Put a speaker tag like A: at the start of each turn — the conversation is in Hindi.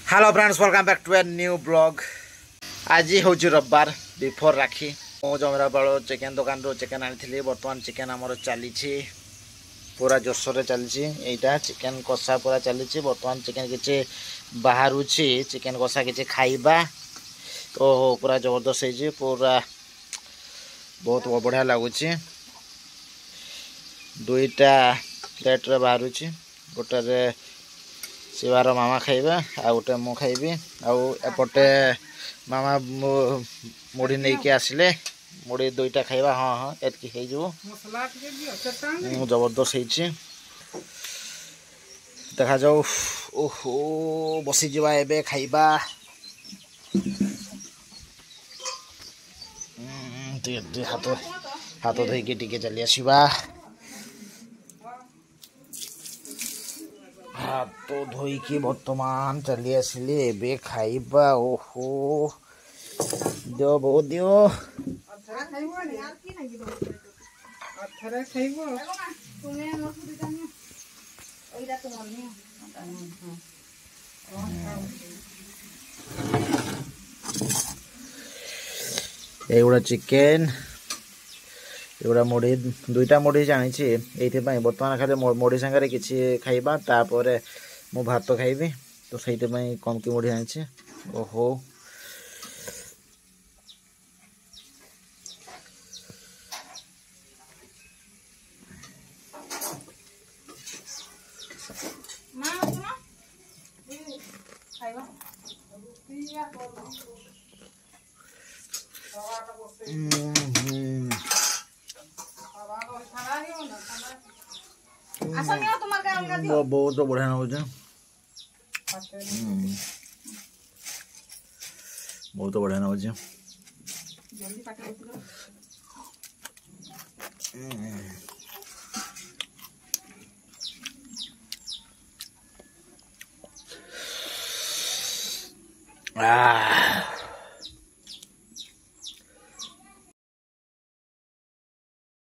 A: Hello friends welcome back to a new blog. आज हूँ रविवार बिफोर राखी मो जमीरा बड़ चिकेन दुकान रू चिकेन आनी बर्तमान चिकेन आमर चली पूरा जोरसोर चली यहाँ चिकेन कषा पूरा चली बर्तमान चिकेन किसी बाहर चिकेन कषा किसी खाइबा ओहो पूरा जबरदस्त हो पूरा बहुत बढ़िया लगुच दुईटा प्लेट रे बाहर गोटे शिवार मामा खाइबा आ गोटे मु खाइबी आउटे मामा मुड़ी नहीं के आसिले मुड़ी दुईटा खाइबा हाँ हाँ एतकी जबरदस्त देखा जाऊ ओहो बसी जावा एबे खाइबा हाथ हाथ धोईकी टिके चली आसीबा हाथ धोईकी बर्तमान चली आसिली एबे खाइबा ओहो दियो बहुत दियो एगुड़ा चिकेन एगुड़ा मुढ़ी दुईटा मुढ़ी जानी ये बर्तमान खाली मुढ़ी सांगे किसी खाइबा तापर मु भात खाइबी तो सही कम की मुढ़ी आनी ओहो बहुत बढ़िया नौचे बहुत बढ़िया नौचे